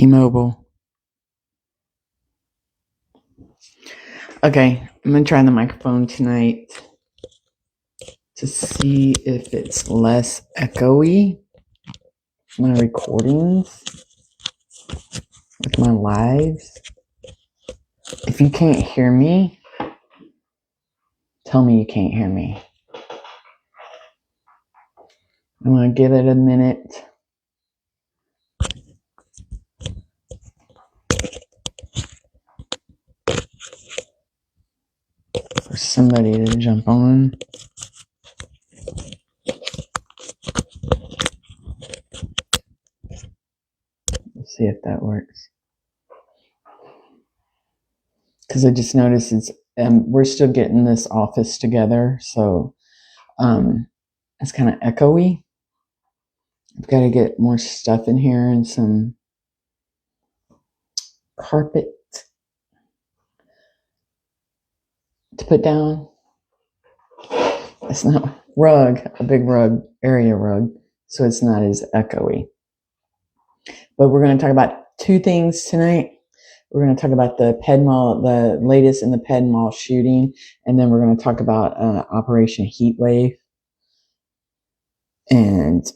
T-Mobile. Okay, I'm gonna try the microphone tonight to see if it's less echoey. My recordings with my lives. If you can't hear me, tell me you can't hear me. I'm gonna give it a minute. For somebody to jump on. Let's see if that works. Because I just noticed we're still getting this office together, so it's kind of echoey. I've got to get more stuff in here and some carpet to put down. It's not rug, a big rug, area rug, so it's not as echoey. But we're going to talk about two things tonight. We're going to talk about the latest in the Ped Mall shooting, and then we're going to talk about Operation Heatwave. And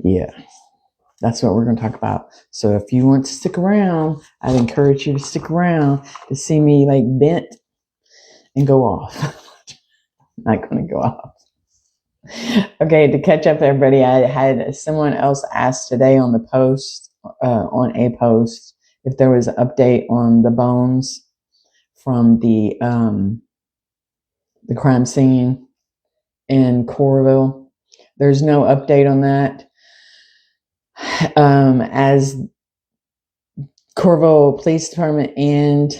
yeah, that's what we're going to talk about. So if you want to stick around, I'd encourage you to stick around to see me like bent and go off. Not going to go off. Okay, to catch up, everybody, I had someone else ask today on the post, if there was an update on the bones from the crime scene in Coralville. There's no update on that. As Coralville Police Department and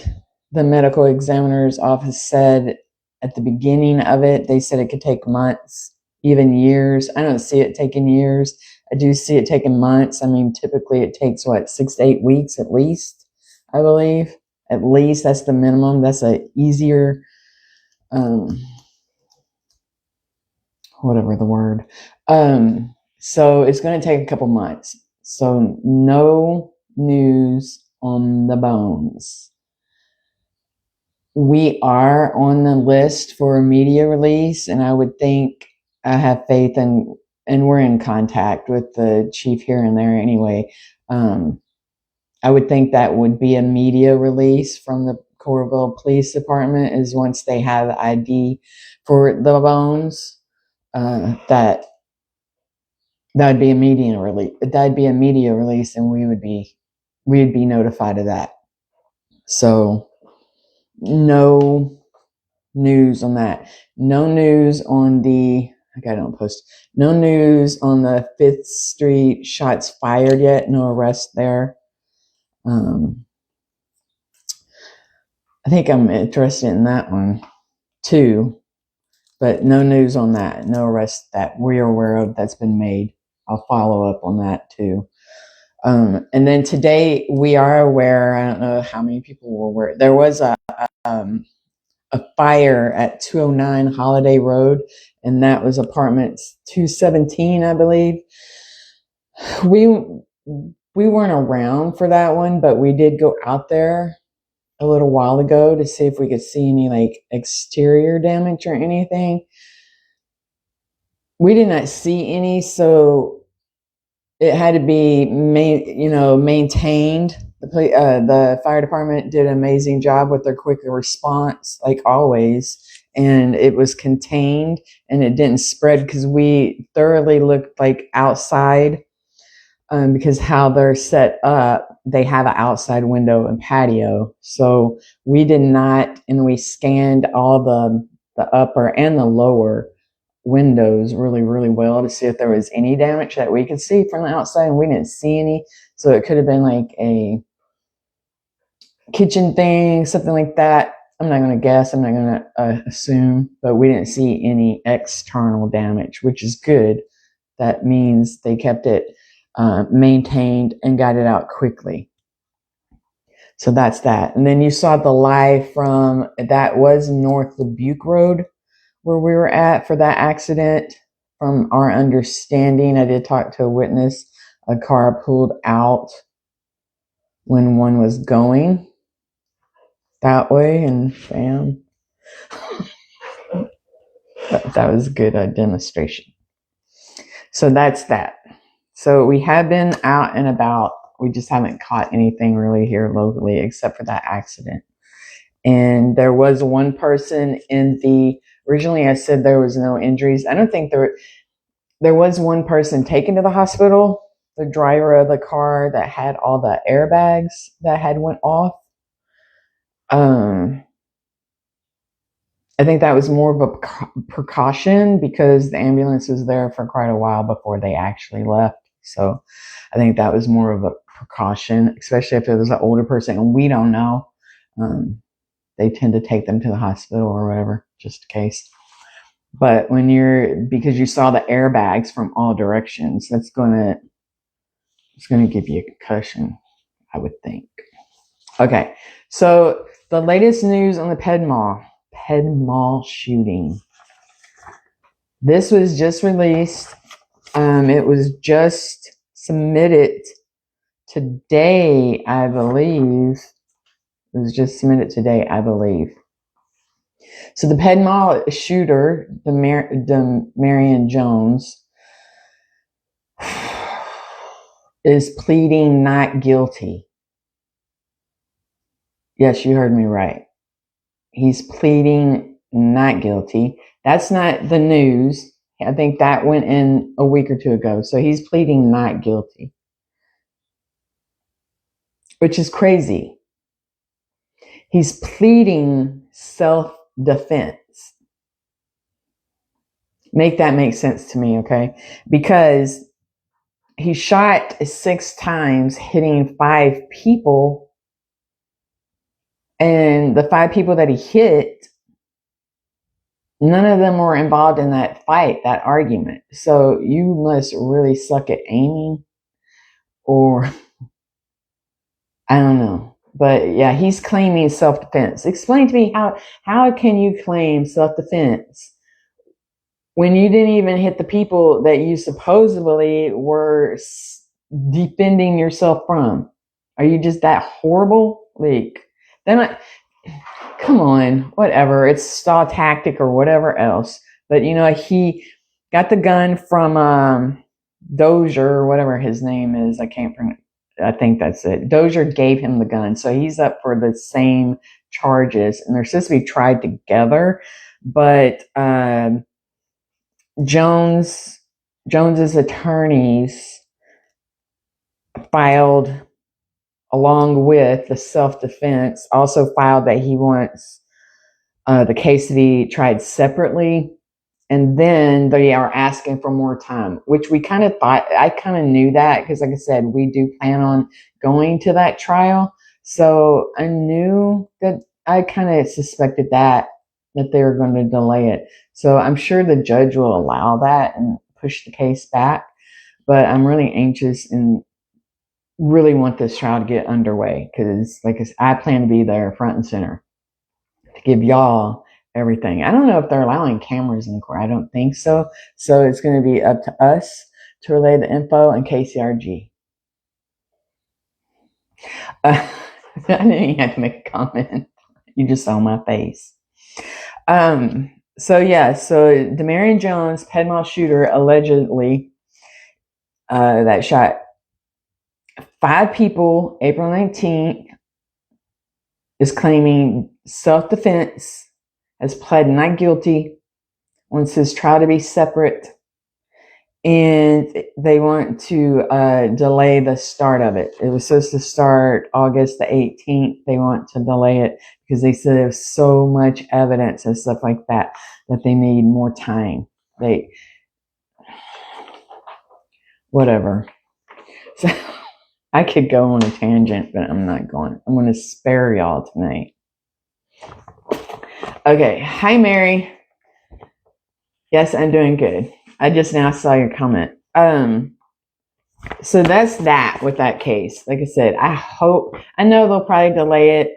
the medical examiner's office said at the beginning of it, they said it could take months, even years. I don't see it taking years. I do see it taking months. I mean, typically it takes 6 to 8 weeks at least, I believe. At least that's the minimum. That's a easier, whatever the word. So it's going to take a couple months. So no news on the bones. We are on the list for a media release, and I would think I have faith and we're in contact with the chief here and there anyway. I would think that would be a media release from the Coralville Police Department is once they have ID for the bones, that would be a media release. That'd be a media release, and we'd be notified of that. So no news on that. No news on the. I got it on post. No news on the 5th Street shots fired yet. No arrest there. I think I'm interested in that one too, but no news on that. No arrest that we're aware of that's been made. I'll follow up on that too. And then today we are aware, I don't know how many people were aware, there was a fire at 209 Holiday Road, and that was apartments 217, I believe. We weren't around for that one, but we did go out there a little while ago to see if we could see any exterior damage or anything. We did not see any, so it had to be maintained. The fire department did an amazing job with their quick response, like always, and it was contained and it didn't spread because we thoroughly looked outside, because how they're set up, they have an outside window and patio. So we did not, and we scanned all the upper and the lower windows really, really well to see if there was any damage that we could see from the outside, and we didn't see any. So it could have been a kitchen thing, something like that. I'm not going to guess. I'm not going to assume, but we didn't see any external damage, which is good. That means they kept it maintained and got it out quickly. So that's that. And then you saw the live from, that was North Dubuque Road where we were at for that accident. From our understanding, I did talk to a witness a car pulled out when one was going that way, and bam. That was a good demonstration. So that's that. So we have been out and about. We just haven't caught anything really here locally except for that accident. And there was one person in the, originally I said there was no injuries. I don't think there was one person taken to the hospital, the driver of the car that had all the airbags that had went off. I think that was more of a precaution because the ambulance was there for quite a while before they actually left. So I think that was more of a precaution, especially if it was an older person and we don't know. They tend to take them to the hospital or whatever, just in case. But because you saw the airbags from all directions, it's gonna give you a concussion, I would think. Okay, so the latest news on the Ped Mall shooting. This was just released. It was just submitted today, I believe. It was just submitted today, I believe. So the Ped Mall shooter, Demarion Jones, is pleading not guilty. Yes, you heard me right. He's pleading not guilty. That's not the news. I think that went in a week or two ago. So he's pleading not guilty, which is crazy. He's pleading self-defense. Make that make sense to me, okay? Because he shot 6 times, hitting 5 people. And the 5 people that he hit, none of them were involved in that fight, that argument. So you must really suck at aiming, or I don't know. But yeah, he's claiming self-defense. Explain to me how can you claim self-defense when you didn't even hit the people that you supposedly were defending yourself from? Are you just that horrible? Like, then come on, whatever. It's stall tactic or whatever else. But he got the gun from Dozier or whatever his name is. I can't pronounce. I think that's it. Dozier gave him the gun, so he's up for the same charges, and they're supposed to be tried together. But Jones's attorneys filed, along with the self-defense, also filed that he wants the case to be tried separately. And then they are asking for more time, which we kind of thought, I kind of knew that because, like I said, we do plan on going to that trial. So I knew that, I kind of suspected that they were going to delay it. So I'm sure the judge will allow that and push the case back. But I'm really anxious and really want this trial to get underway because, like I said, I plan to be there front and center to give y'all everything. I don't know if they're allowing cameras in court. I don't think so. So it's going to be up to us to relay the info and KCRG. I didn't even have to make a comment. You just saw my face. So Demarion Jones, Ped Mall shooter, allegedly that shot 5 people April 19th, is claiming self-defense, has pled not guilty, wants his trial to be separate, and they want to delay the start of it. It was supposed to start August the 18th. They want to delay it because they said there's so much evidence and stuff like that they need more time. Whatever. So I could go on a tangent, but I'm not going. I'm going to spare y'all tonight. Okay. Hi, Mary. Yes, I'm doing good. I just now saw your comment. So that's that with that case. Like I said, I know they'll probably delay it.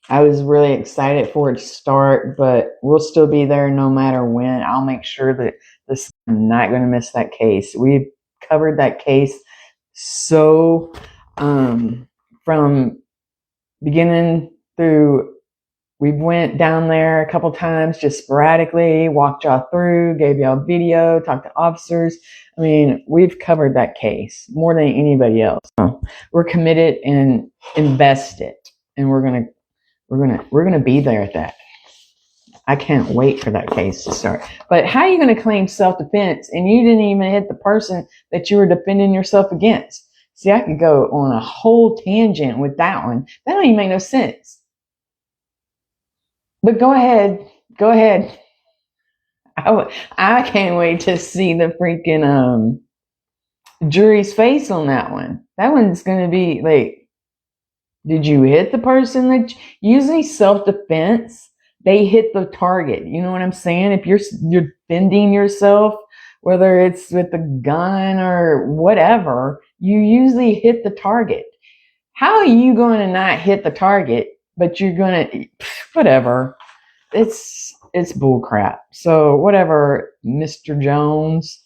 I was really excited for it to start, but we'll still be there no matter when. I'll make sure that I'm not going to miss that case. We've covered that case So, from beginning through, we went down there a couple times just sporadically, walked y'all through, gave y'all video, talked to officers. I mean, we've covered that case more than anybody else. We're committed and invested, and we're gonna be there at that. I can't wait for that case to start. But how are you going to claim self-defense and you didn't even hit the person that you were defending yourself against? See, I could go on a whole tangent with that one. That don't even make no sense. But go ahead. Go ahead. I can't wait to see the freaking jury's face on that one. That one's going to be like, did you hit the person? That usually self-defense, they hit the target. You know what I'm saying? If you're defending yourself, whether it's with a gun or whatever, you usually hit the target. How are you going to not hit the target, but you're going to, whatever. It's bull crap. So whatever, Mr. Jones,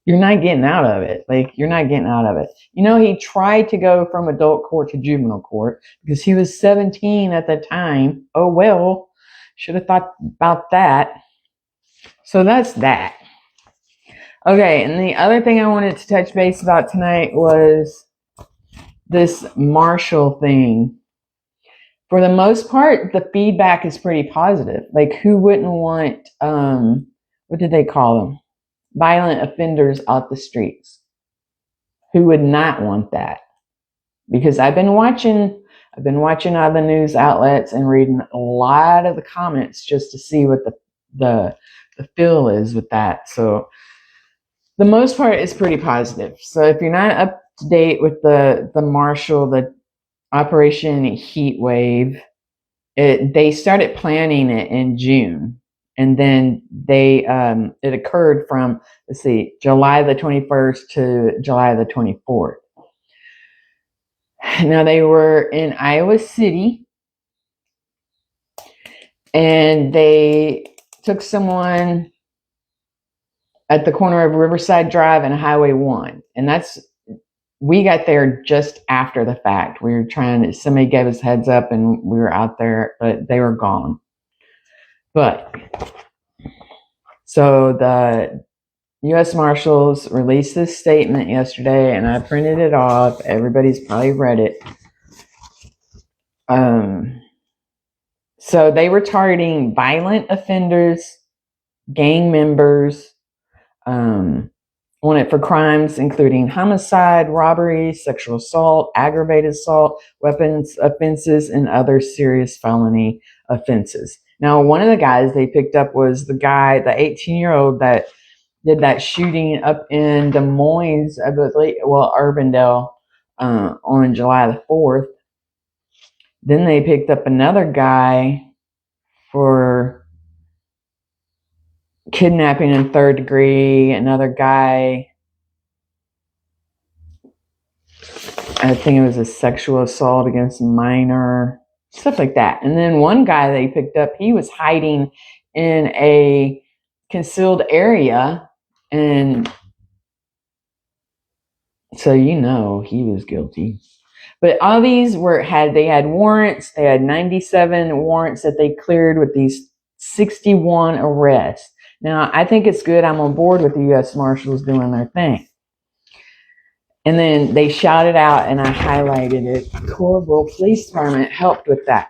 you're not getting out of it. Like, you're not getting out of it. You know, he tried to go from adult court to juvenile court because he was 17 at the time. Oh, well, should have thought about that. So that's that. Okay, and the other thing I wanted to touch base about tonight was this Marshall thing. For the most part, the feedback is pretty positive. Like, who wouldn't want, what did they call them? Violent offenders out the streets. Who would not want that? Because I've been watching all the news outlets and reading a lot of the comments just to see what the feel is with that. So the most part is pretty positive. So if you're not up to date with the Marshall, the Operation Heatwave, they started planning it in June. And then it occurred from, July the 21st to July the 24th. Now, they were in Iowa City, and they took someone at the corner of Riverside Drive and Highway 1. And we got there just after the fact. Somebody gave us heads up and we were out there, but they were gone. So the U.S. Marshals released this statement yesterday, and I printed it off. Everybody's probably read it. So they were targeting violent offenders, gang members, wanted for crimes including homicide, robbery, sexual assault, aggravated assault, weapons offenses, and other serious felony offenses. Now, one of the guys they picked up was the 18-year-old that did that shooting up in Des Moines, I believe, Urbandale, on July the 4th. Then they picked up another guy for kidnapping in third degree, another guy, I think it was a sexual assault against a minor, stuff like that. And then one guy they picked up, he was hiding in a concealed area, and so he was guilty. But all these they had warrants. They had 97 warrants that they cleared with these 61 arrests. Now, I think it's good. I'm on board with the U.S. Marshals doing their thing. And then they shouted out, and I highlighted it. Coralville Police Department helped with that.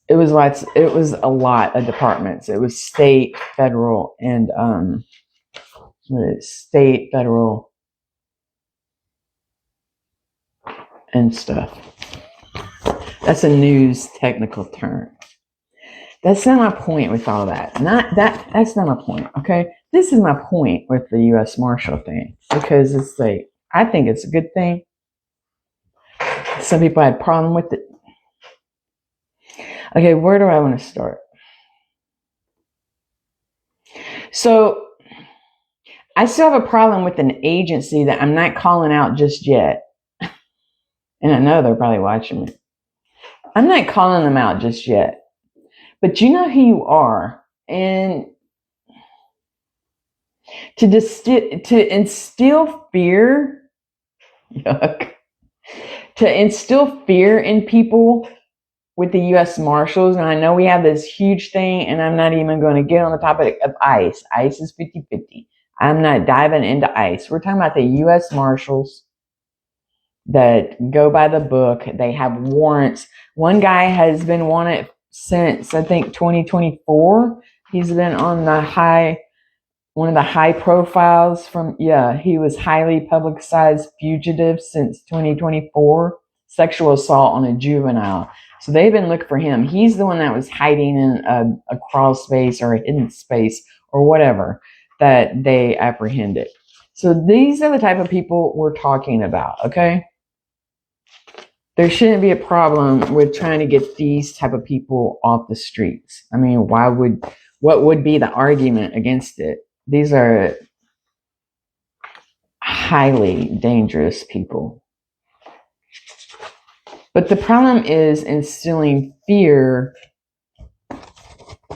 It was a lot of departments. It was state, federal, and state, federal, and stuff. That's a news technical term. That's not my point with all that. That's not my point, okay? This is my point with the U.S. Marshal thing, because it's like, I think it's a good thing. Some people had a problem with it. Okay, where do I want to start? So, I still have a problem with an agency that I'm not calling out just yet. And I know they're probably watching me. I'm not calling them out just yet. But you know who you are. And to instill fear, yuck, to instill fear in people with the U.S. Marshals. And I know we have this huge thing, and I'm not even going to get on the topic of ICE. ICE is 50-50. I'm not diving into ICE. We're talking about the U.S. Marshals that go by the book. They have warrants. One guy has been wanted since, I think, 2024. He's been on one of the high profiles he was highly publicized fugitive since 2024, sexual assault on a juvenile. So they've been looking for him. He's the one that was hiding in a crawl space or a hidden space or whatever that they apprehended. So these are the type of people we're talking about, okay? There shouldn't be a problem with trying to get these type of people off the streets. I mean, what would be the argument against it? These are highly dangerous people. But the problem is instilling fear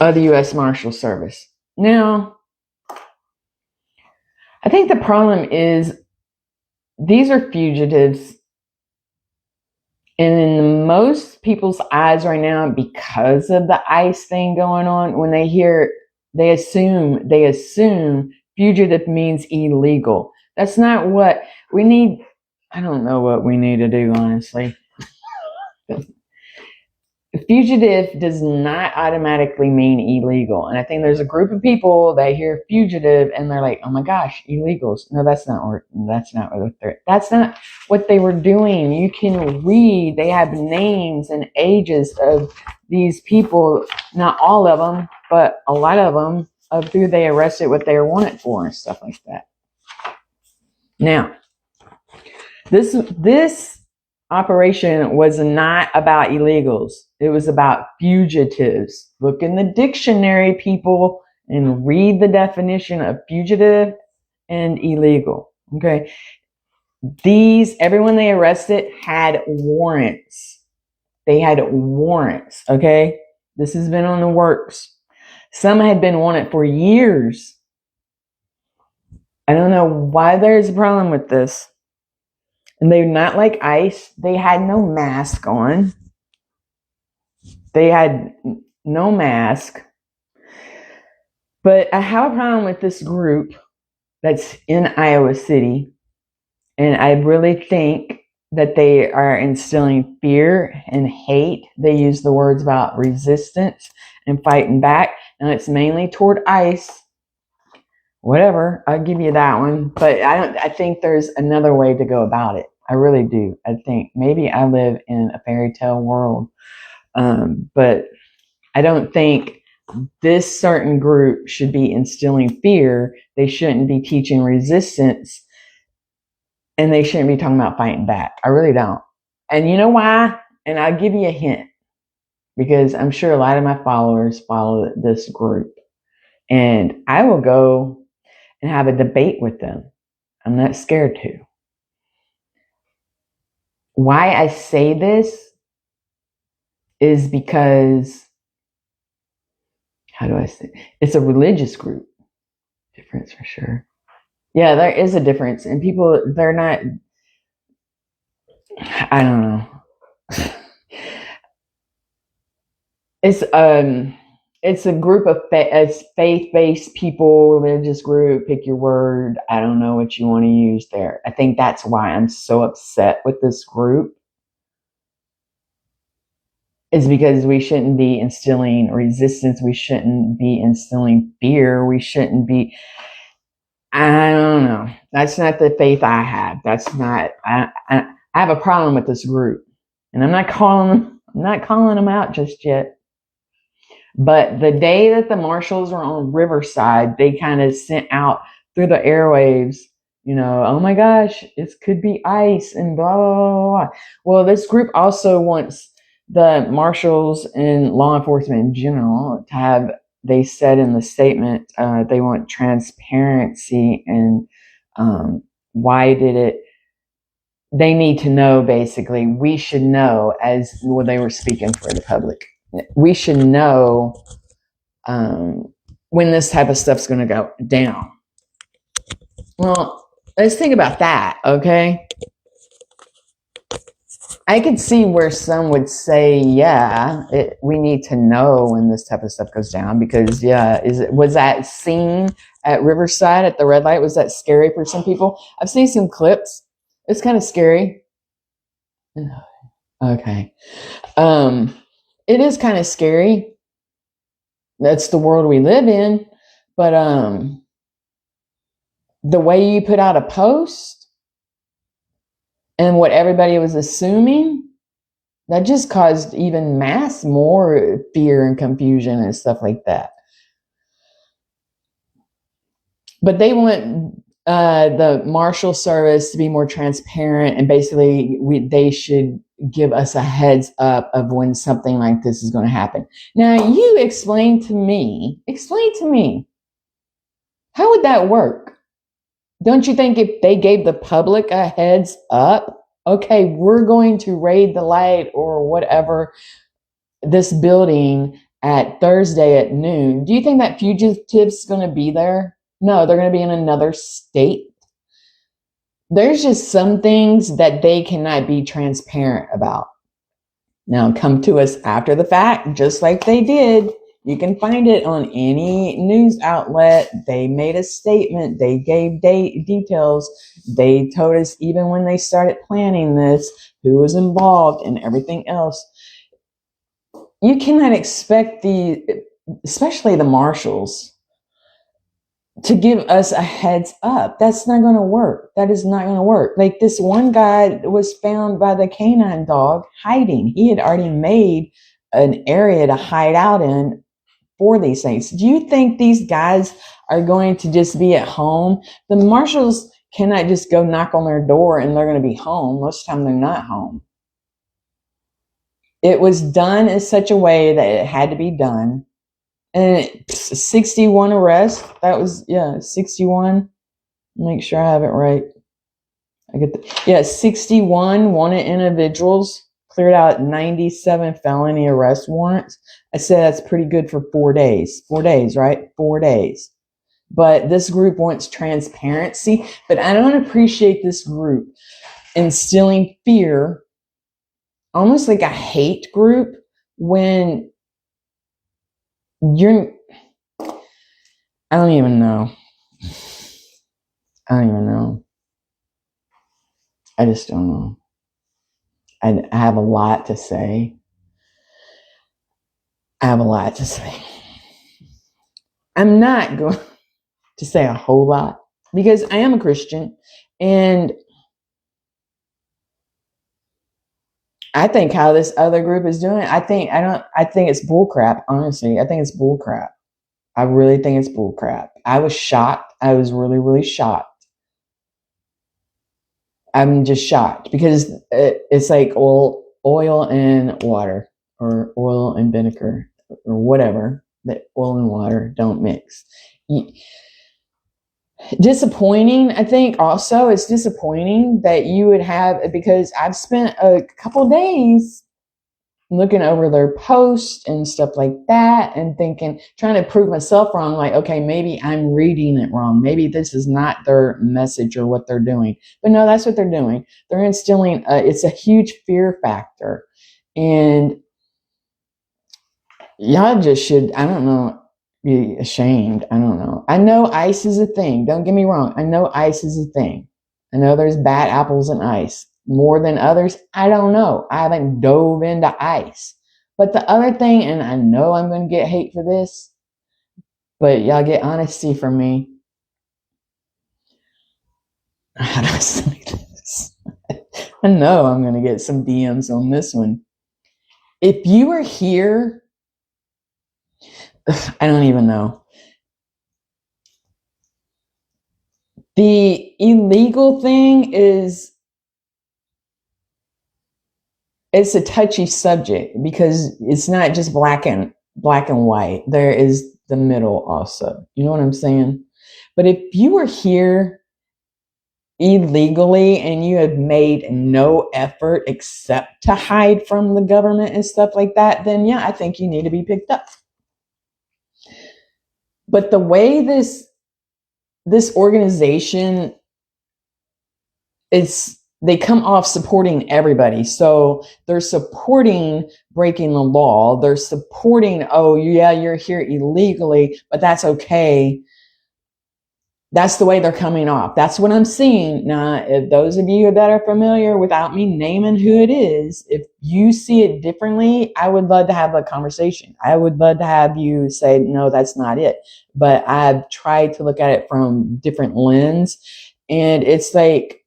of the U.S. Marshal Service. Now, I think the problem is these are fugitives. And in most people's eyes right now, because of the ICE thing going on, when they hear, they assume fugitive means illegal. That's not what we need. I don't know what we need to do, honestly. Fugitive does not automatically mean illegal. And I think there's a group of people that hear fugitive and they're like, oh my gosh, illegals. No, that's not what they were doing. You can read, they have names and ages of these people, not all of them, but a lot of them, of who they arrested, what they were wanted for and stuff like that. Now, this operation was not about illegals. It was about fugitives. Look in the dictionary, people, and read the definition of fugitive and illegal. Okay. Everyone they arrested had warrants. They had warrants. Okay. This has been on the works. Some had been wanted for years. I don't know why there's a problem with this. And they're not like ICE. They had no mask on. They had no mask. But I have a problem with this group that's in Iowa City. And I really think that they are instilling fear and hate. They use the words about resistance and fighting back. And it's mainly toward ICE. Whatever, I'll give you that one. But I think there's another way to go about it. I really do. I think maybe I live in a fairy tale world. But I don't think this certain group should be instilling fear. They shouldn't be teaching resistance. And they shouldn't be talking about fighting back. I really don't. And you know why? And I'll give you a hint. Because I'm sure a lot of my followers follow this group. And I will go and have a debate with them. I'm not scared to. Why I say this is because, how do I say? It's a religious group. Difference for sure. Yeah, there is a difference. And people, they're not, I don't know. It's a group of faith-based people, religious group, pick your word. I don't know what you want to use there. I think that's why I'm so upset with this group. Is because we shouldn't be instilling resistance. We shouldn't be instilling fear. We shouldn't be, I don't know. That's not the faith I have. That's not, I have a problem with this group. And I'm not calling them out just yet. But the day that the Marshals were on Riverside, they kind of sent out through the airwaves, oh my gosh, it could be ICE and blah, blah, blah, blah. Well, this group also wants the Marshals and law enforcement in general to have, they said in the statement, they want transparency and why did it, they need to know, basically, we should know, as well, they were speaking for the public. We should know when this type of stuff's going to go down. Well, let's think about that, okay? I could see where some would say, yeah, we need to know when this type of stuff goes down because, yeah, was that scene at Riverside at the red light, was that scary for some people? I've seen some clips. It's kind of scary. Okay. It is kind of scary. That's the world we live in. But the way you put out a post and what everybody was assuming, that just caused even more fear and confusion and stuff like that. But they want the Marshal Service to be more transparent, and basically they should give us a heads up of when something like this is going to happen. Now, you explain to me, how would that work? Don't you think if they gave the public a heads up, okay, we're going to raid the light or whatever, this building at Thursday at noon, do you think that fugitive's going to be there? No, they're going to be in another state. There's just some things that they cannot be transparent about. Now, come to us after the fact, just like they did. You can find it on any news outlet. They made a statement. They gave details. They told us even when they started planning this, who was involved and everything else. You cannot expect especially the Marshals, to give us a heads up. That's not going to work. That is not going to work. Like this one guy was found by the canine dog hiding. He had already made an area to hide out in for these things. Do you think these guys are going to just be at home? The Marshals cannot just go knock on their door and they're going to be home. Most of the time they're not home. It was done in such a way that it had to be done. And 61 arrests. That was, 61. Make sure I have it right. 61 wanted individuals, cleared out 97 felony arrest warrants. I said that's pretty good for 4 days. 4 days, right? 4 days. But this group wants transparency. But I don't appreciate this group instilling fear, almost like a hate group, when I don't even know. I just don't know. I have a lot to say. I'm not going to say a whole lot because I am a Christian, and I think how this other group is doing, I think it's bullcrap, honestly. I think it's bullcrap. I really think it's bullcrap. I was shocked. I was really, really shocked. I'm just shocked because it's like oil and water, or oil and vinegar, or whatever. That oil and water don't mix. Disappointing. I think also it's disappointing that you would have, because I've spent a couple days looking over their posts and stuff like that and trying to prove myself wrong. Like, okay, maybe I'm reading it wrong. Maybe this is not their message or what they're doing. But no, that's what they're doing. They're instilling, it's a huge fear factor. And y'all just should, I don't know, be ashamed. I don't know. I know ice is a thing. Don't get me wrong. I know ice is a thing. I know there's bad apples in ice. More than others, I don't know. I haven't dove into ice. But the other thing, and I know I'm going to get hate for this, but y'all get honesty from me. How do I say this? I know I'm going to get some DMs on this one. If you were here, I don't even know. The illegal thing it's a touchy subject because it's not just black and white. There is the middle also. You know what I'm saying? But if you were here illegally and you have made no effort except to hide from the government and stuff like that, then yeah, I think you need to be picked up. But the way this this organization, they come off supporting everybody. So they're supporting breaking the law. They're supporting, oh yeah, you're here illegally, but that's okay. That's the way they're coming off. That's what I'm seeing. Now, if those of you that are familiar, without me naming who it is, if you see it differently, I would love to have a conversation. I would love to have you say, no, that's not it. But I've tried to look at it from different lens. And it's like,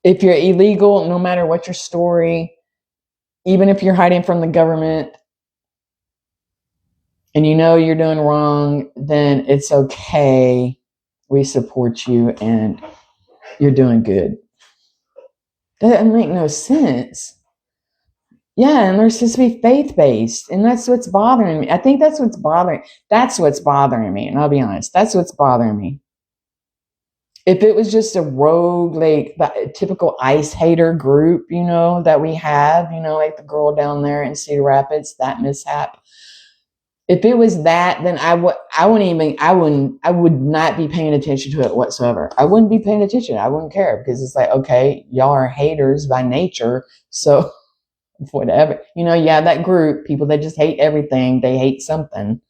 if you're illegal, no matter what your story, even if you're hiding from the government and you know you're doing wrong, then it's okay. We support you and you're doing good. That doesn't make no sense. Yeah, and they're supposed to be faith-based, and that's what's bothering me. I think that's what's bothering me, and I'll be honest, that's what's bothering me. If it was just a rogue, like the typical ICE hater group, that we have, like the girl down there in Cedar Rapids, that mishap. If it was that, then I would not be paying attention to it whatsoever. I wouldn't be paying attention. I wouldn't care, because it's like, okay, y'all are haters by nature, so whatever. That group, people that just hate everything, they hate something.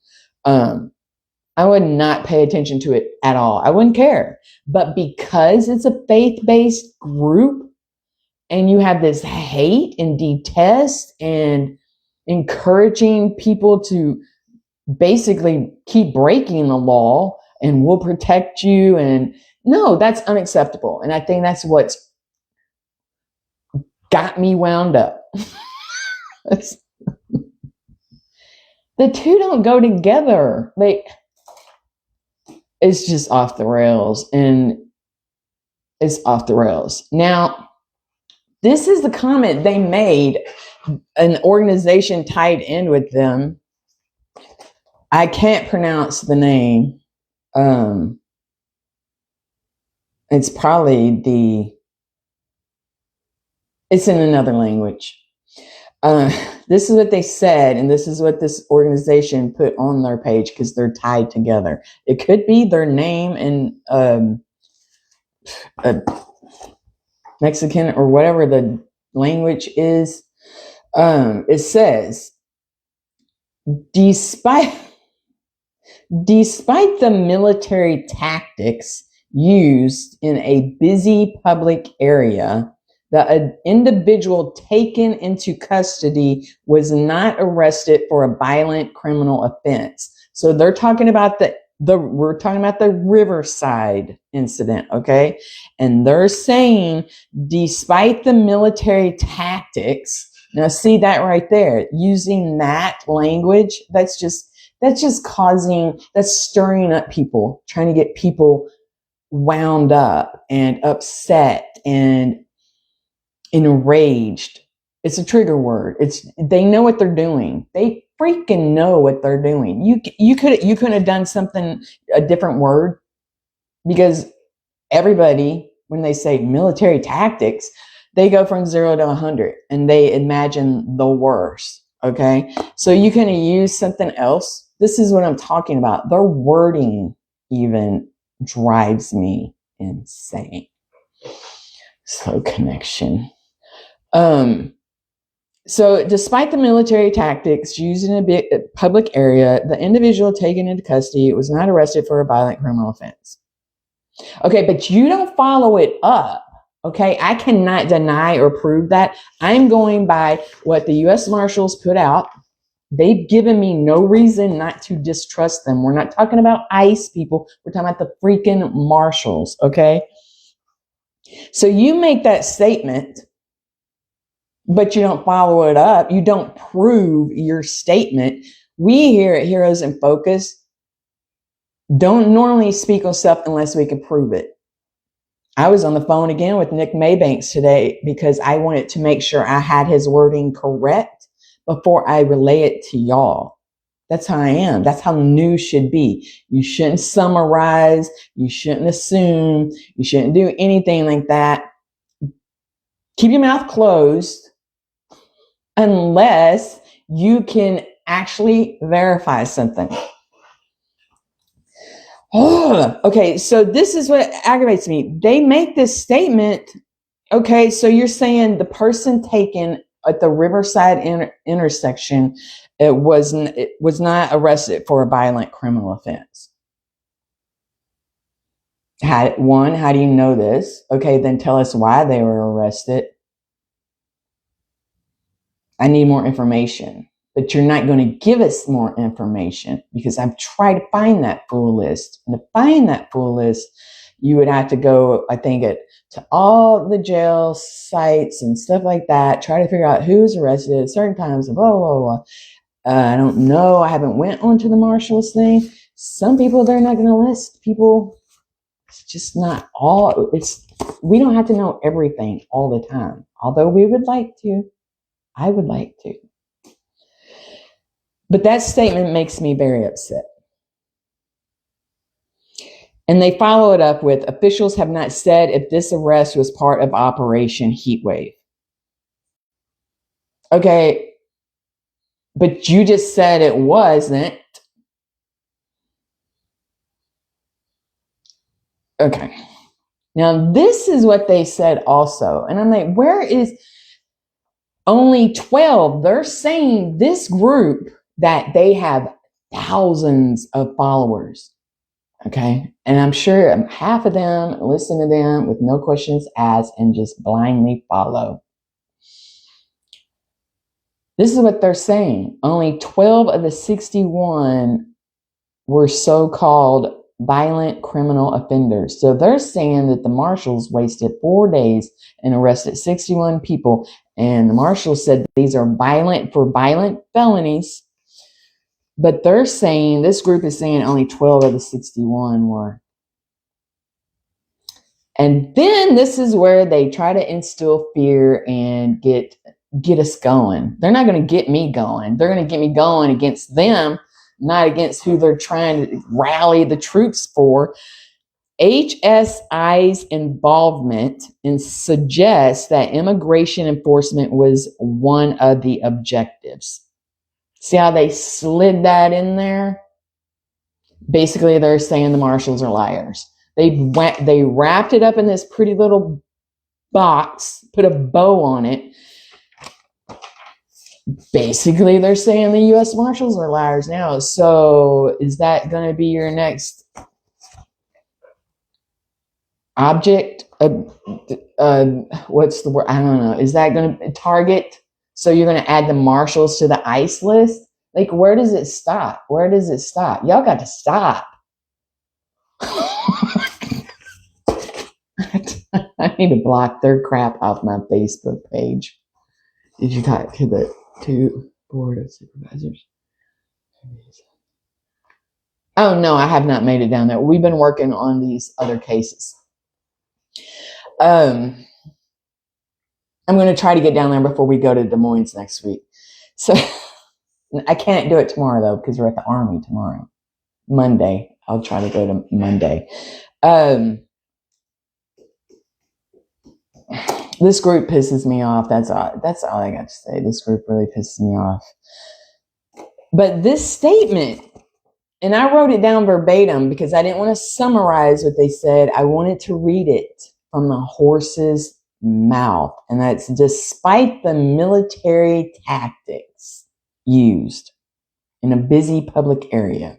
I would not pay attention to it at all. I wouldn't care. But because it's a faith-based group and you have this hate and detest and encouraging people to basically keep breaking the law and we'll protect you, and no, that's unacceptable. And I think that's what's got me wound up. The two don't go together. It's just off the rails, and it's off the rails. Now, this is the comment they made, an organization tied in with them. I can't pronounce the name. It's probably it's in another language. This is what they said, and this is what this organization put on their page, because they're tied together. It could be their name and Mexican or whatever the language is. It says, despite the military tactics used in a busy public area, the individual taken into custody was not arrested for a violent criminal offense. So they're talking about we're talking about the Riverside incident, okay? And they're saying, despite the military tactics, now see that right there, using that language, that's stirring up people, trying to get people wound up and upset and enraged. It's a trigger word. They know what they're doing. They freaking know what they're doing. You could have done something, a different word, because everybody, when they say military tactics, they go from 0 to 100 and they imagine the worst. Okay, so you can use something else. This is what I'm talking about. Their wording even drives me insane. Slow connection. So despite the military tactics used in a public area, the individual taken into custody was not arrested for a violent criminal offense. Okay, but you don't follow it up. Okay, I cannot deny or prove that. I'm going by what the U.S. Marshals put out. They've given me no reason not to distrust them. We're not talking about ICE people. We're talking about the freaking Marshals, okay? So you make that statement, but you don't follow it up. You don't prove your statement. We here at Heroes in Focus don't normally speak on stuff unless we can prove it. I was on the phone again with Nick Maybanks today because I wanted to make sure I had his wording correct before I relay it to y'all. That's how I am. That's how news should be. You shouldn't summarize. You shouldn't assume. You shouldn't do anything like that. Keep your mouth closed unless you can actually verify something. Oh, okay, so this is what aggravates me. They make this statement. Okay, so you're saying the person taken at the Riverside intersection it was not arrested for a violent criminal offense. How do you know this? Okay, then tell us why they were arrested. I need more information. But you're not going to give us more information because I've tried to find that full list. And to find that full list, you would have to go, I think, to all the jail sites and stuff like that, try to figure out who's arrested at certain times, blah, blah, blah. I don't know. I haven't went onto the Marshals thing. Some people, they're not going to list people. It's just not all. We don't have to know everything all the time. Although we would like to. I would like to. But that statement makes me very upset. And they follow it up with, officials have not said if this arrest was part of Operation Heatwave. Okay, but you just said it wasn't. Okay. Now, this is what they said also. And I'm like, where is only 12? They're saying this group that they have thousands of followers. Okay. And I'm sure half of them listen to them with no questions asked and just blindly follow. This is what they're saying. Only 12 of the 61 were so-called violent criminal offenders. So they're saying that the Marshals wasted 4 days and arrested 61 people. And the Marshals said these are violent felonies. But they're saying, this group is saying only 12 of the 61 were. And then this is where they try to instill fear and get us going. They're not going to get me going. They're going to get me going against them, not against who they're trying to rally the troops for. HSI's involvement and suggests that immigration enforcement was one of the objectives. See how they slid that in there? Basically, they're saying the Marshals are liars. They wrapped it up in this pretty little box, put a bow on it. Basically, they're saying the U.S. Marshals are liars now. So is that going to be your next object? What's the word? I don't know. Is that going to target? So you're going to add the Marshals to the ICE list? Like, where does it stop? Where does it stop? Y'all got to stop. I need to block their crap off my Facebook page. Did you talk to the board of supervisors? Oh, no, I have not made it down there. We've been working on these other cases. I'm going to try to get down there before we go to Des Moines next week. So I can't do it tomorrow, though, because we're at the Army tomorrow. Monday. I'll try to go to Monday. This group pisses me off. That's all I got to say. This group really pisses me off. But this statement, and I wrote it down verbatim because I didn't want to summarize what they said. I wanted to read it from the horse's mouth. And that's despite the military tactics used in a busy public area,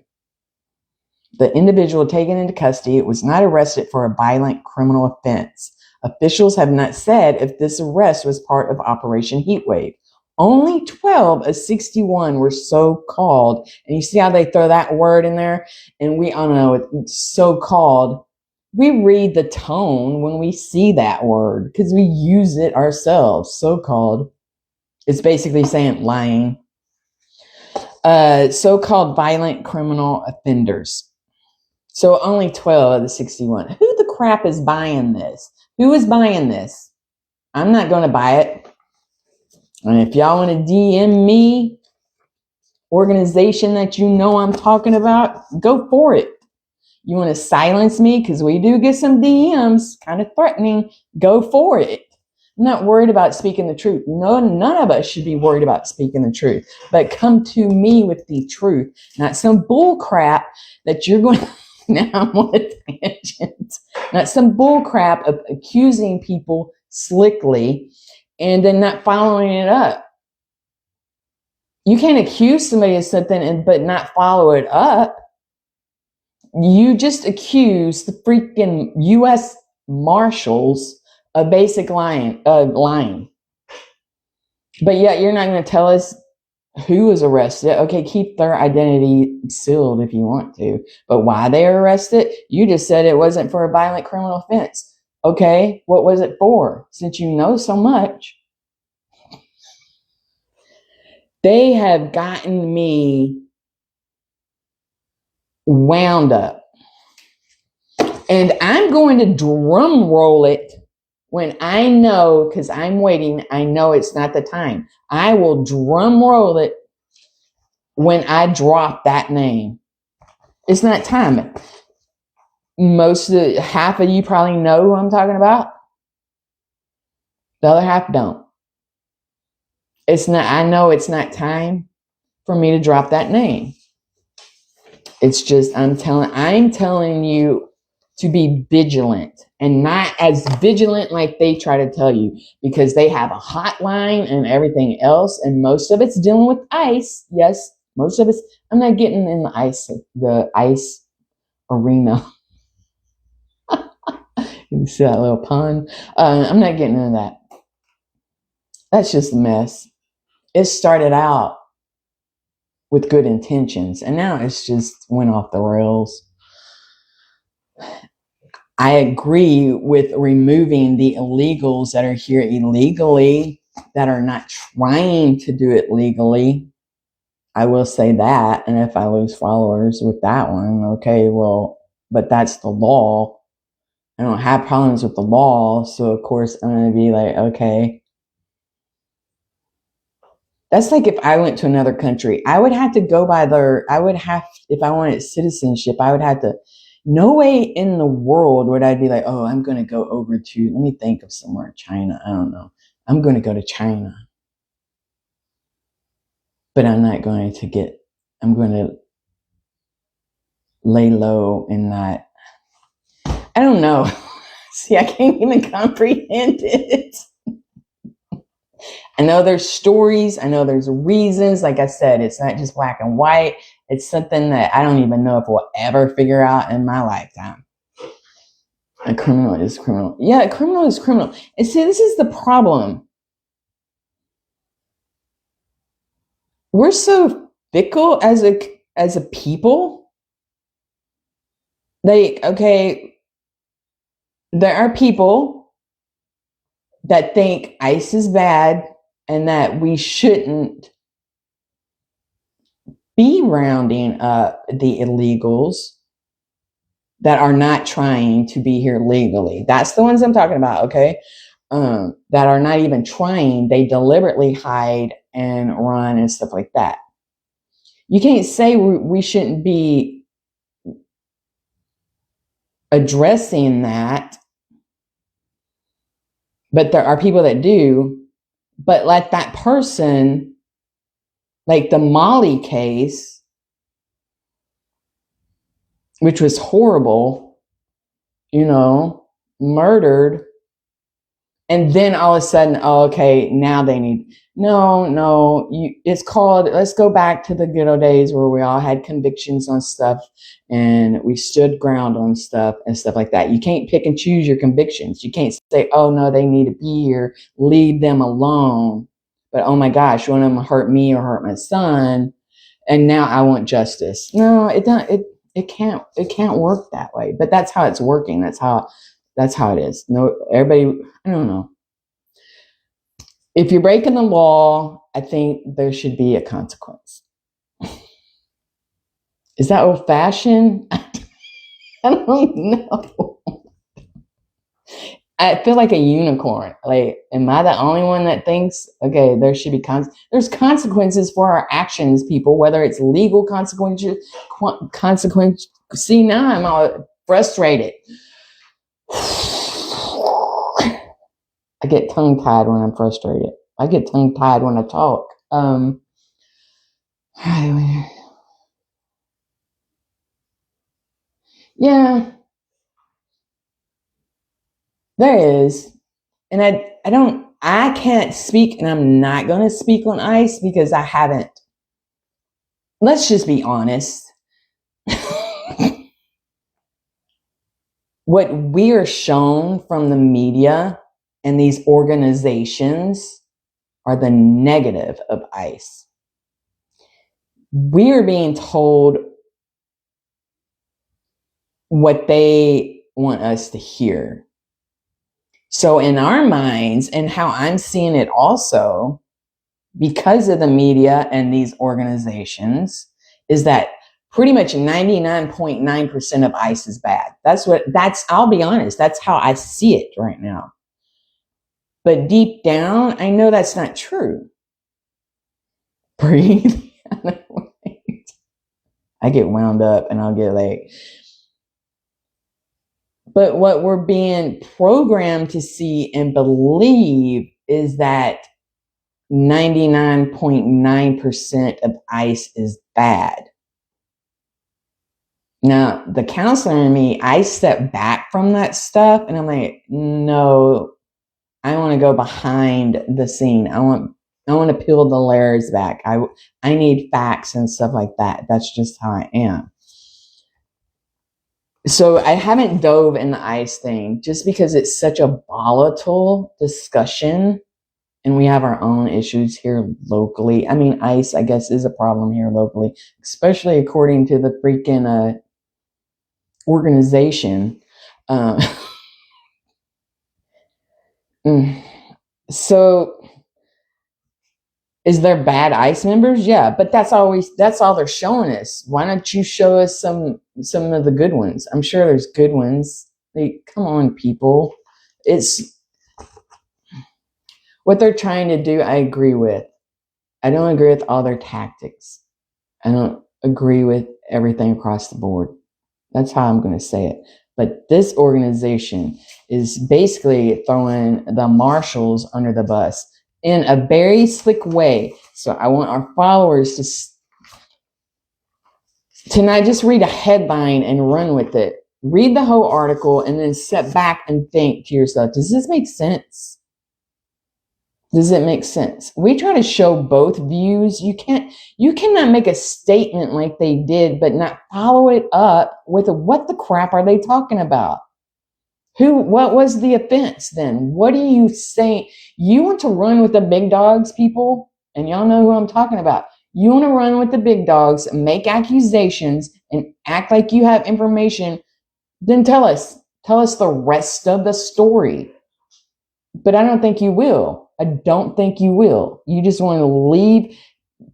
the individual taken into custody was not arrested for a violent criminal offense. Officials have not said if this arrest was part of Operation Heatwave. Only 12 of 61 were so-called. And you see how they throw that word in there? And we all know it's so-called. We read the tone when we see that word because we use it ourselves. So-called. It's basically saying lying. So-called violent criminal offenders. So only 12 of the 61. Who the crap is buying this? Who is buying this? I'm not going to buy it. And if y'all want to DM me, organization that you know I'm talking about, go for it. You want to silence me? Because we do get some DMs, kind of threatening. Go for it. I'm not worried about speaking the truth. No, none of us should be worried about speaking the truth. But come to me with the truth. Not some bull crap that you're going Now I'm on a tangent. Not some bull crap of accusing people slickly and then not following it up. You can't accuse somebody of something but not follow it up. You just accuse the freaking U.S. Marshals of basic lying. But yet you're not going to tell us who was arrested. Okay, keep their identity sealed if you want to. But why they were arrested? You just said it wasn't for a violent criminal offense. Okay, what was it for? Since you know so much. They have gotten me wound up. And I'm going to drum roll it when I know, because I'm waiting, I know it's not the time. I will drum roll it when I drop that name. It's not time. Half of you probably know who I'm talking about. The other half don't. I know it's not time for me to drop that name. It's just, I'm telling you to be vigilant, and not as vigilant like they try to tell you, because they have a hotline and everything else, and most of it's dealing with ICE. Yes, most of it's, I'm not getting in the ICE arena. You see that little pun? I'm not getting into that. That's just a mess. It started out with good intentions, and now it's just went off the rails. I agree with removing the illegals that are here illegally, that are not trying to do it legally. I will say that. And if I lose followers with that one, okay, well, but that's the law. I don't have problems with the law. So, of course, I'm going to be like, okay. That's like if I went to another country, I would have to go by if I wanted citizenship, I would have to, no way in the world would I be like, oh, I'm going to go over to, let me think of somewhere, China. I don't know. I'm going to go to China. But I'm not going to I'm going to lay low and not, I don't know. See, I can't even comprehend it. I know there's stories. I know there's reasons. Like I said, it's not just black and white. It's something that I don't even know if we'll ever figure out in my lifetime. A criminal is criminal. Yeah, a criminal is criminal. And see, this is the problem. We're so fickle as a people. Okay, there are people that think ICE is bad and that we shouldn't be rounding up the illegals that are not trying to be here legally. That's the ones I'm talking about, okay? That are not even trying. They deliberately hide and run and stuff like that. You can't say we shouldn't be addressing that, but there are people that do. But like that person, like the Molly case, which was horrible, murdered. And then all of a sudden, oh, okay, now they need, it's called, let's go back to the good old days where we all had convictions on stuff and we stood ground on stuff and stuff like that. You can't pick and choose your convictions. You can't say, oh no, they need to be here, leave them alone. But oh my gosh, one of them hurt me or hurt my son, and now I want justice. No, it can't work that way. But that's how it's working. That's how it is. No, everybody, I don't know. If you're breaking the law, I think there should be a consequence. Is that old fashioned? I don't know. I feel like a unicorn. Like, am I the only one that thinks, okay, there should be there's consequences for our actions, people, whether it's legal consequences. See, now I'm all frustrated. I get tongue-tied when I'm frustrated. I get tongue-tied when I talk. Yeah, there is. And I can't speak, and I'm not going to speak on ice because I haven't. Let's just be honest. What we are shown from the media and these organizations are the negative of ICE. We're being told what they want us to hear. So in our minds, and how I'm seeing it also, because of the media and these organizations, is that pretty much 99.9% of ICE is bad. I'll be honest, that's how I see it right now. But deep down, I know that's not true. Breathe. I get wound up and I'll get like, but what we're being programmed to see and believe is that 99.9% of ICE is bad. Now, the counselor in me, I step back from that stuff and I'm like, no, I want to go behind the scene. I want to peel the layers back. I need facts and stuff like that. That's just how I am. So I haven't dove in the ICE thing just because it's such a volatile discussion and we have our own issues here locally. I mean, ICE, I guess, is a problem here locally, especially according to the freaking organization. So is there bad ICE members? Yeah, but that's all they're showing us. Why don't you show us some of the good ones? I'm sure there's good ones. Like, come on, people. It's what they're trying to do. I agree with. I don't agree with all their tactics. I don't agree with everything across the board. That's how I'm going to say it. But this organization is basically throwing the Marshals under the bus in a very slick way. So I want our followers to not just read a headline and run with it. Read the whole article and then step back and think to yourself, does this make sense? Does it make sense? We try to show both views. You cannot make a statement like they did, but not follow it up with what the crap are they talking about? What was the offense then? What are you saying? You want to run with the big dogs, people? And y'all know who I'm talking about. You want to run with the big dogs, make accusations, and act like you have information, then tell us the rest of the story. But I don't think you will. I don't think you will. You just want to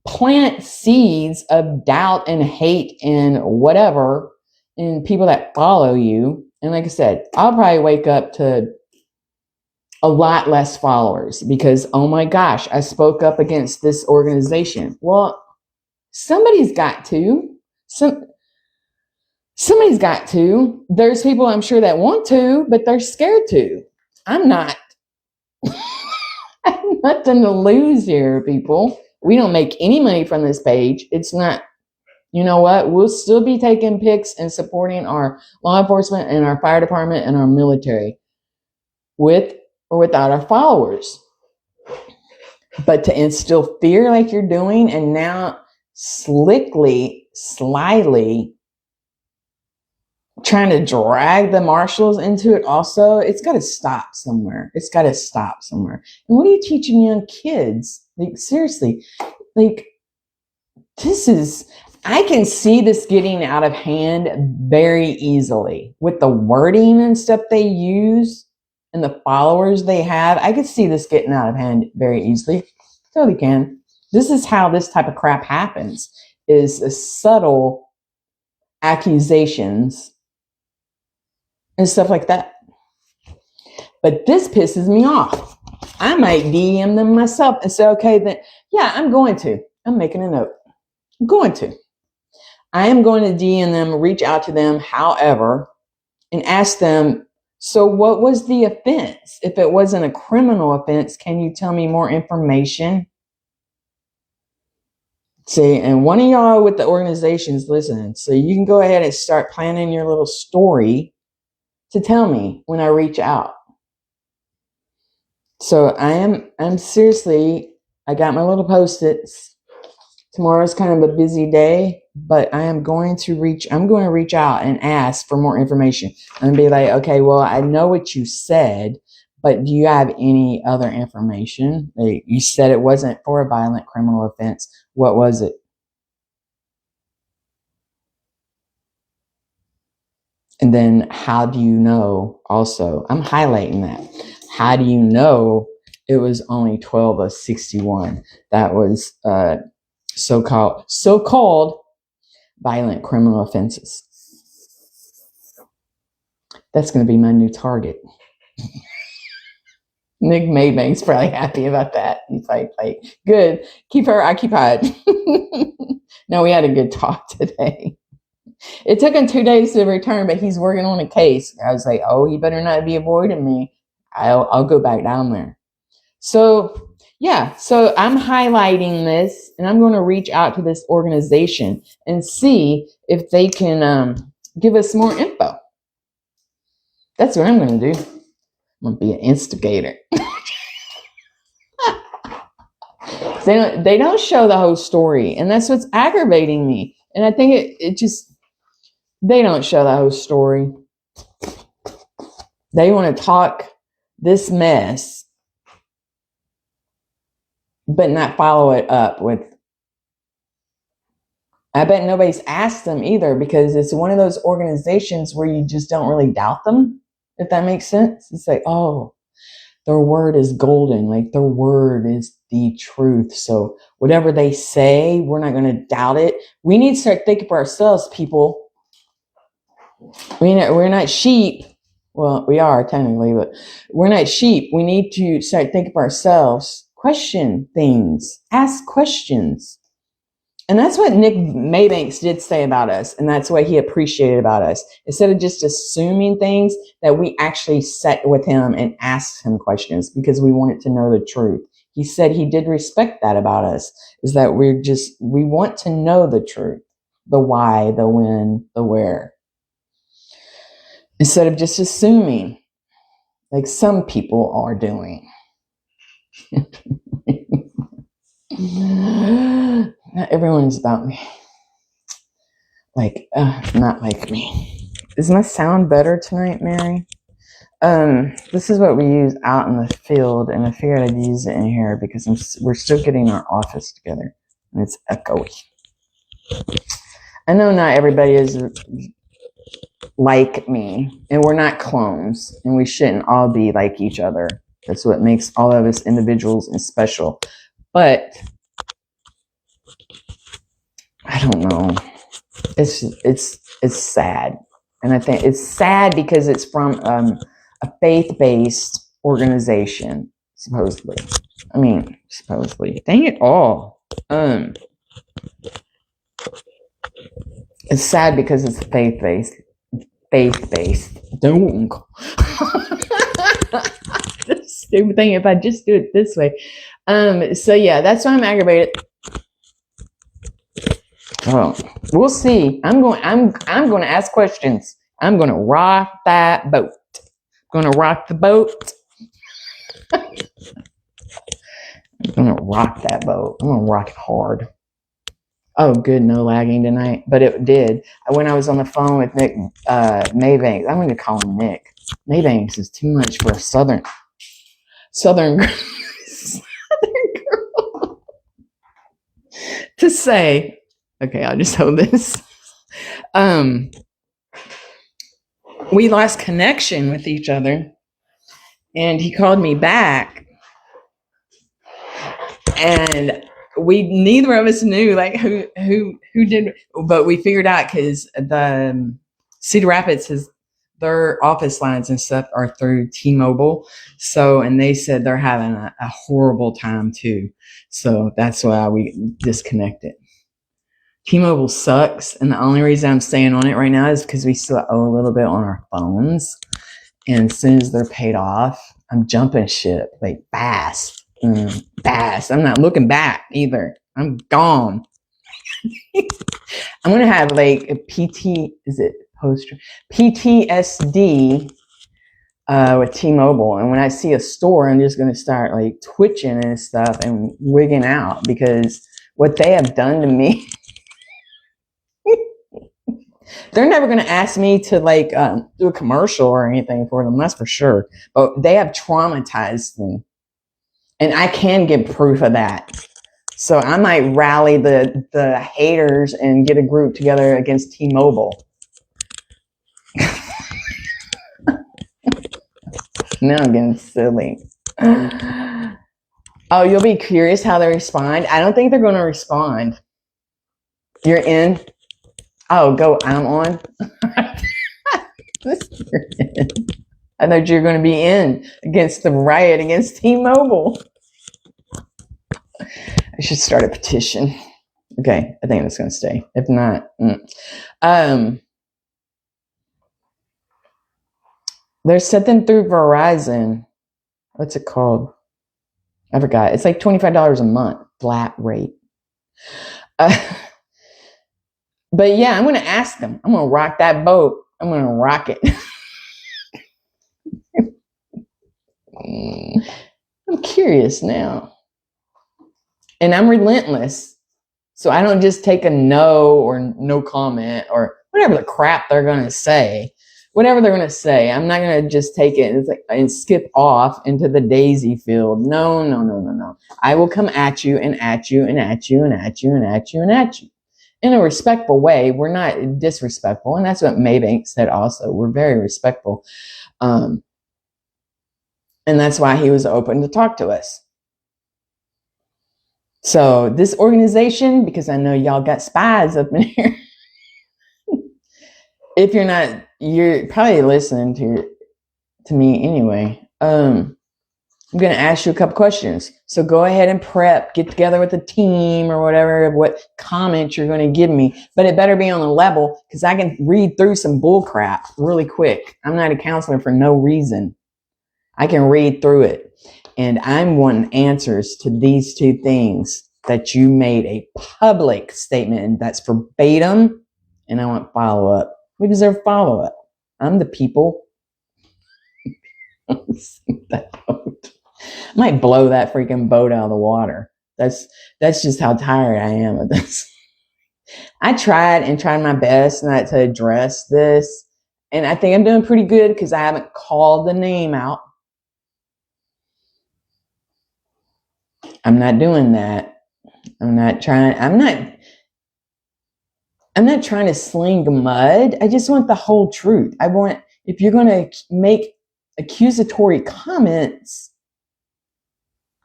plant seeds of doubt and hate and whatever in people that follow you. And like I said, I'll probably wake up to a lot less followers because, oh my gosh, I spoke up against this organization. Well, somebody's got to. Somebody's got to. There's people I'm sure that want to, but they're scared to. I'm not. I have nothing to lose here, people. We don't make any money from this page. It's not, you know what? We'll still be taking pics and supporting our law enforcement and our fire department and our military with or without our followers. But to instill fear like you're doing and now slyly trying to drag the Marshals into it also, it's got to stop somewhere. It's got to stop somewhere. And what are you teaching young kids? Like, seriously, like, I can see this getting out of hand very easily with the wording and stuff they use and the followers they have. I could see this getting out of hand very easily. Totally can. This is how this type of crap happens, is subtle accusations and stuff like that. But this pisses me off. I might DM them myself and say, okay, then, yeah, I'm making a note. I am going to DM them, reach out to them, however, and ask them, so what was the offense? If it wasn't a criminal offense, can you tell me more information? See, and one of y'all with the organizations listening, so you can go ahead and start planning your little story to tell me when I reach out. So I'm seriously, I got my little Post-its. Tomorrow's kind of a busy day, but I'm going to reach out and ask for more information and be like, okay, well, I know what you said, but do you have any other information? Like, you said it wasn't for a violent criminal offense. What was it? And then how do you know also? I'm highlighting that. How do you know it was only 12 of 61? That was so-called violent criminal offenses. That's going to be my new target. Nick Maybank's probably happy about that. He's like, good. Keep her occupied. No, we had a good talk today. It took him 2 days to return, but he's working on a case. I was like, oh, he better not be avoiding me. I'll go back down there. So, yeah. So I'm highlighting this, and I'm going to reach out to this organization and see if they can give us more info. That's what I'm going to do. I'm going to be an instigator. They don't show the whole story, and that's what's aggravating me. And I think it just, they don't show the whole story. They want to talk this mess, but not follow it up with, I bet nobody's asked them either, because it's one of those organizations where you just don't really doubt them, if that makes sense. It's like, oh, their word is golden. Like, their word is the truth. So whatever they say, we're not going to doubt it. We need to start thinking for ourselves, people. We're not sheep. Well, we are technically, but we're not sheep. We need to start thinking for ourselves. Question things. Ask questions. And that's what Nick Maybanks did say about us. And that's what he appreciated about us. Instead of just assuming things, that we actually sat with him and asked him questions because we wanted to know the truth. He said he did respect that about us, is that we want to know the truth. The why, the when, the where. Instead of just assuming, like some people are doing. Not everyone's about me. Not like me. Is my sound better tonight, Mary? This is what we use out in the field, and I figured I'd use it in here because we're still getting our office together, and it's echoey. I know not everybody is like me, and we're not clones, and we shouldn't all be like each other. That's what makes all of us individuals and special. But I don't know. It's sad, and I think it's sad because it's from a faith-based organization, supposedly. Supposedly. Dang it all. It's sad because it's faith-based. Don't. The stupid thing. If I just do it this way. So yeah, that's why I'm aggravated. Oh, we'll see. I'm going to ask questions. I'm going to rock that boat. I'm going to rock the boat. I'm going to rock that boat. I'm going to rock it hard. Oh, good. No lagging tonight. But it did. When I was on the phone with Nick Maybanks, I'm going to call him Nick. Maybanks is too much for a Southern girl to say. Okay, I'll just hold this. We lost connection with each other, and he called me back, and neither of us knew like who did, but we figured out because the Cedar Rapids their office lines and stuff are through T-Mobile. So, and they said they're having a horrible time too. So that's why we disconnected. T-Mobile sucks, and the only reason I'm staying on it right now is because we still owe a little bit on our phones. And as soon as they're paid off, I'm jumping ship like fast. I'm not looking back either. I'm gone. I'm gonna have like a PTSD with T-Mobile, and when I see a store, I'm just gonna start like twitching and stuff and wigging out because what they have done to me. They're never gonna ask me to like do a commercial or anything for them, that's for sure. But they have traumatized me, and I can give proof of that. So I might rally the haters and get a group together against T-Mobile. Now I'm getting silly. Oh, you'll be curious how they respond? I don't think they're going to respond. You're in? Oh, go. I'm on. I thought you were going to be in against the riot against T-Mobile. I should start a petition. Okay, I think that's going to stay. If not, there's something through Verizon. What's it called? I forgot. It's like $25 a month, flat rate. But yeah, I'm going to ask them. I'm going to rock that boat. I'm going to rock it. I'm curious now. And I'm relentless. So I don't just take a no or no comment or whatever the crap they're going to say. Whatever they're going to say, I'm not going to just take it and skip off into the daisy field. No. I will come at you and at you and at you and at you and at you and at you. In a respectful way. We're not disrespectful. And that's what Maybank said also. We're very respectful. And that's why he was open to talk to us. So this organization, because I know y'all got spies up in here. If you're not, you're probably listening to me anyway. I'm going to ask you a couple questions. So go ahead and prep, get together with a team or whatever, what comments you're going to give me. But it better be on the level because I can read through some bull crap really quick. I'm not a counselor for no reason. I can read through it. And I'm wanting answers to these two things that you made a public statement, and that's verbatim. And I want follow-up. We deserve follow-up. I'm the people. That boat. I might blow that freaking boat out of the water. That's just how tired I am of this. I tried my best not to address this. And I think I'm doing pretty good because I haven't called the name out. I'm not doing that. I'm not trying to sling mud. I just want the whole truth. If you're going to make accusatory comments,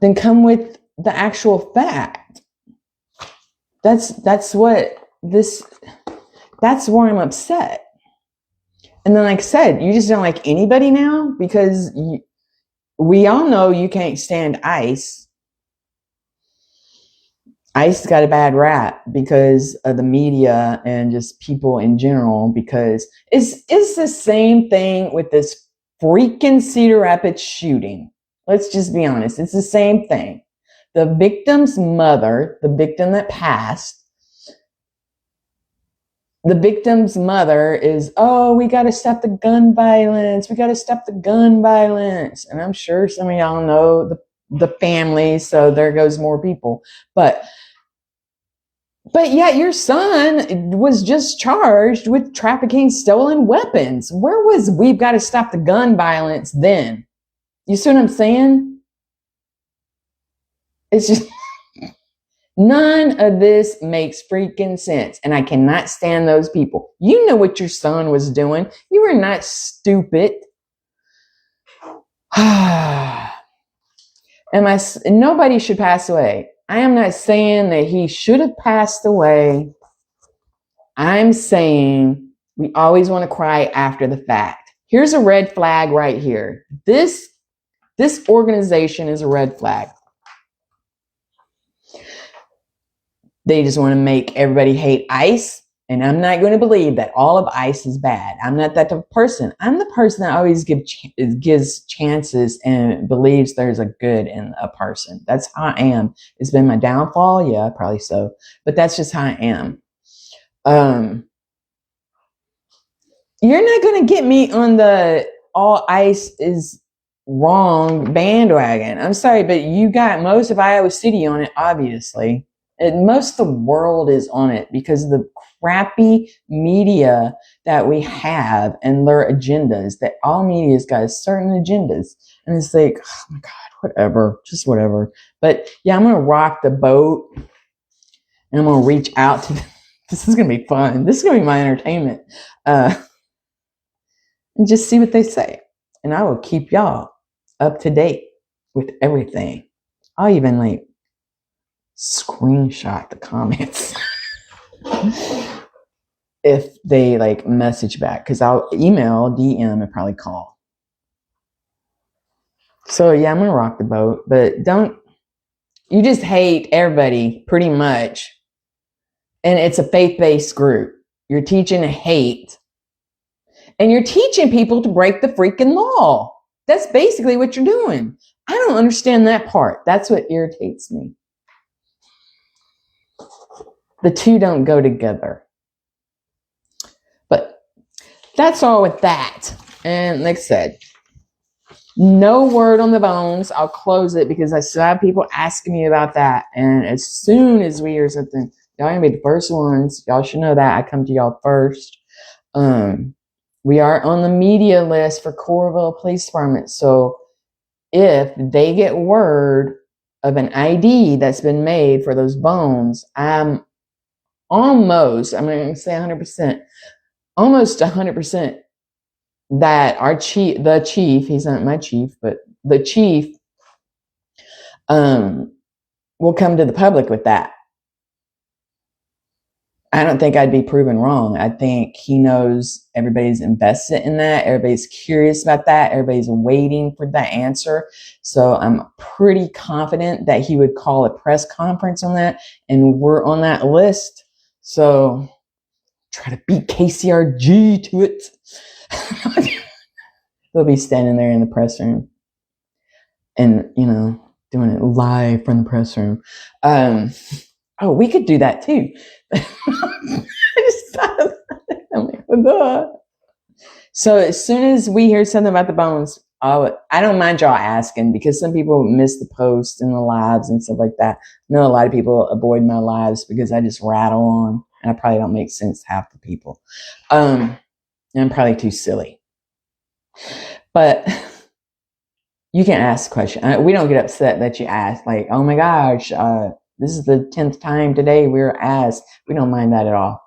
then come with the actual fact. That's where I'm upset. And then, like I said, you just don't like anybody now because we all know you can't stand ICE. ICE got a bad rap because of the media and just people in general, because it's the same thing with this freaking Cedar Rapids shooting. Let's just be honest. It's the same thing. The victim's mother, the victim that passed, the victim's mother is, oh, we got to stop the gun violence. We got to stop the gun violence. And I'm sure some of y'all know the family, so there goes more people. But yet your son was just charged with trafficking stolen weapons. Where was we've got to stop the gun violence then? You see what I'm saying? It's just none of this makes freaking sense. And I cannot stand those people. You know what your son was doing. You were not stupid. Nobody should pass away. I am not saying that he should have passed away. I'm saying we always want to cry after the fact. Here's a red flag right here. This organization is a red flag. They just want to make everybody hate ICE. And I'm not going to believe that all of ICE is bad. I'm not that type of person. I'm the person that always gives chances and believes there's a good in a person. That's how I am. It's been my downfall. Yeah, probably so. But that's just how I am. You're not going to get me on the all ICE is wrong bandwagon. I'm sorry, but you got most of Iowa City on it, obviously. And most of the world is on it because of the crappy media that we have and their agendas. That all media's got certain agendas. And it's like, oh my God, whatever, just whatever. But yeah, I'm going to rock the boat and I'm going to reach out to them. This is going to be fun. This is going to be my entertainment. And just see what they say. And I will keep y'all up to date with everything. I'll even like screenshot the comments if they like message back, because I'll email, DM, and probably call. So yeah, I'm gonna rock the boat, but you just hate everybody pretty much. And it's a faith-based group. You're teaching hate. And you're teaching people to break the freaking law. That's basically what you're doing. I don't understand that part. That's what irritates me. The two don't go together. But that's all with that. And like I said, no word on the bones. I'll close it because I still have people asking me about that. And as soon as we hear something, y'all gonna be the first ones. Y'all should know that. I come to y'all first. We are on the media list for Coralville Police Department. So if they get word of an ID that's been made for those bones, I'm going to say 100%, almost 100% that the chief, he's not my chief, but the chief will come to the public with that. I don't think I'd be proven wrong. I think he knows everybody's invested in that. Everybody's curious about that. Everybody's waiting for that answer. So I'm pretty confident that he would call a press conference on that. And we're on that list. So try to beat KCRG to it. They'll be standing there in the press room and, doing it live from the press room. Oh, we could do that too. I just thought of that. I'm like, duh. So as soon as we hear something about the bones, I don't mind y'all asking, because some people miss the post and the lives and stuff like that. I know a lot of people avoid my lives because I just rattle on, and I probably don't make sense to half the people. And I'm probably too silly. But you can ask the question. We don't get upset that you ask, like, oh my gosh, this is the 10th time today we were asked. We don't mind that at all.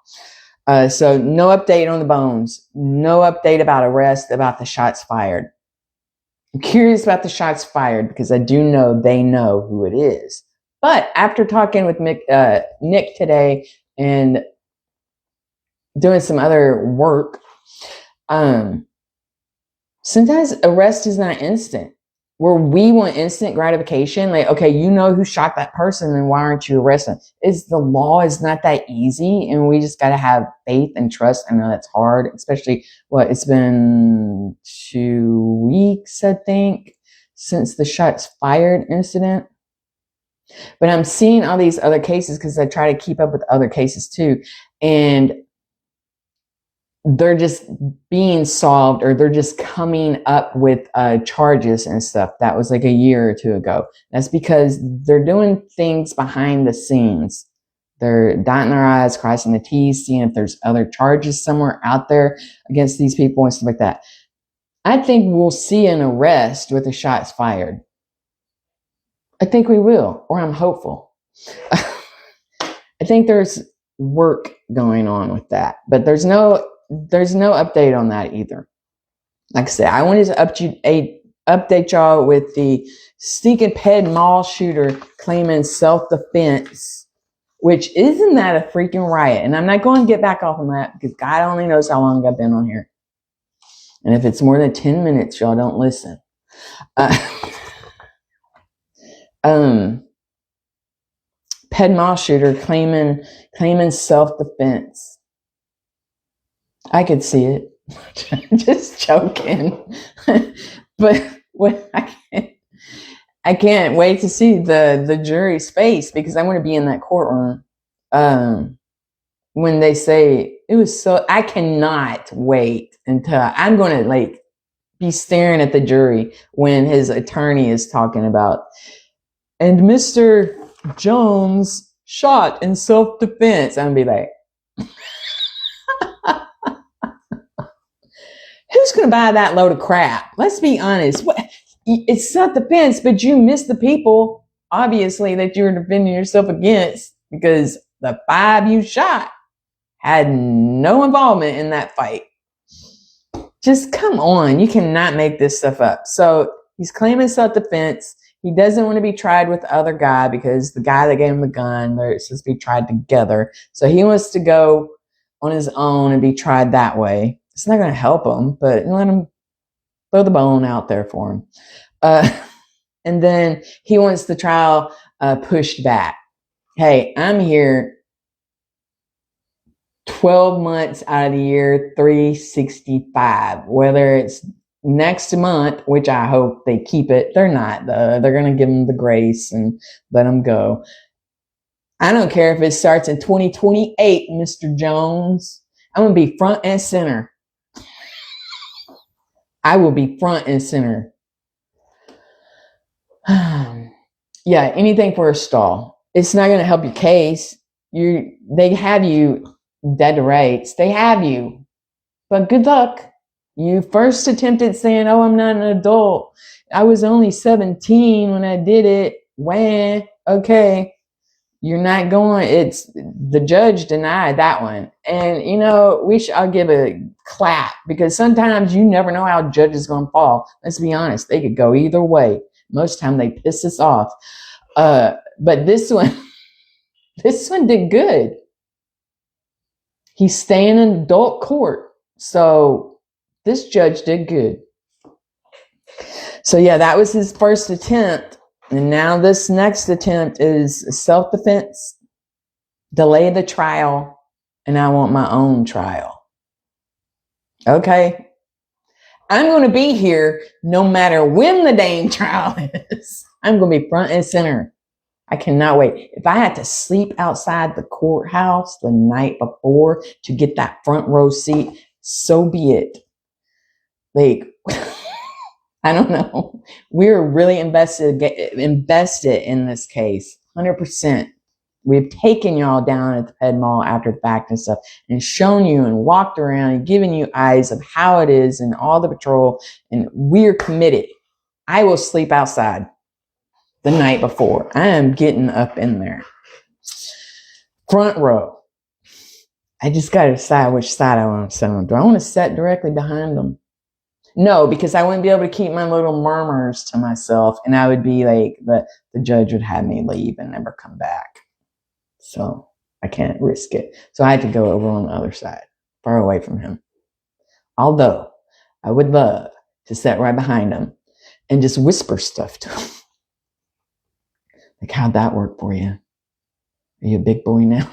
So no update on the bones. No update about arrest, about the shots fired. I'm curious about the shots fired because I do know they know who it is. But after talking with Nick today and doing some other work, sometimes arrest is not instant. Where we want instant gratification, like, okay, you know who shot that person, then why aren't you arresting? The law is not that easy, and we just got to have faith and trust. I know that's hard, especially it's been 2 weeks, I think, since the shots fired incident. But I'm seeing all these other cases because I try to keep up with other cases too, and they're just being solved, or they're just coming up with charges and stuff. That was like a year or two ago. That's because they're doing things behind the scenes. They're dotting their I's, crossing the T's, seeing if there's other charges somewhere out there against these people and stuff like that. I think we'll see an arrest with the shots fired. I think we will, or I'm hopeful. I think there's work going on with that, but there's no update on that either. Like I said, I wanted to update y'all with the stinking Ped Mall shooter claiming self-defense, which isn't that a freaking riot? And I'm not going to get back off on that because God only knows how long I've been on here. And if it's more than 10 minutes, y'all don't listen. Ped Mall shooter claiming self-defense. I could see it. Just joking. But what I can't wait to see the jury's face because I want to be in that courtroom. When they say it was so, I cannot wait until I'm going to like be staring at the jury when his attorney is talking about, and Mr. Jones shot in self-defense. I'm going to be like, who's going to buy that load of crap? Let's be honest. It's self-defense, but you missed the people, obviously, that you were defending yourself against because the 5 you shot had no involvement in that fight. Just come on. You cannot make this stuff up. So he's claiming self-defense. He doesn't want to be tried with the other guy because the guy that gave him the gun, they're supposed to be tried together. So he wants to go on his own and be tried that way. It's not going to help him, but let him throw the bone out there for him. And then he wants the trial pushed back. Hey, I'm here 12 months out of the year, 365, whether it's next month, which I hope they keep it. They're not. They're going to give them the grace and let them go. I don't care if it starts in 2028, Mr. Jones. I'm going to be front and center. I will be front and center. Yeah, anything for a stall. It's not going to help your case. They have you dead to rights. They have you. But good luck. You first attempted saying, oh, I'm not an adult. I was only 17 when I did it. Wah. Okay. You're not going. It's the judge denied that one. And, you know, I'll give a clap because sometimes you never know how a judge is going to fall. Let's be honest. They could go either way. Most of the time they piss us off. But this one did good. He's staying in adult court. So this judge did good. So yeah, that was his first attempt. And now this next attempt is self-defense, delay the trial, and I want my own trial. Okay. I'm going to be here no matter when the dang trial is. I'm going to be front and center. I cannot wait. If I had to sleep outside the courthouse the night before to get that front row seat, so be it. Like, I don't know. We're really invested in this case, 100%. We've taken y'all down at the Ped Mall after the fact and stuff and shown you and walked around and given you eyes of how it is and all the patrol. And we're committed. I will sleep outside the night before. I am getting up in there. Front row. I just got to decide which side I want to sit on. Do I want to sit directly behind them? No, because I wouldn't be able to keep my little murmurs to myself. And I would be like, the judge would have me leave and never come back. So I can't risk it. So I had to go over on the other side, far away from him. Although I would love to sit right behind him and just whisper stuff to him. Like, how'd that work for you? Are you a big boy now?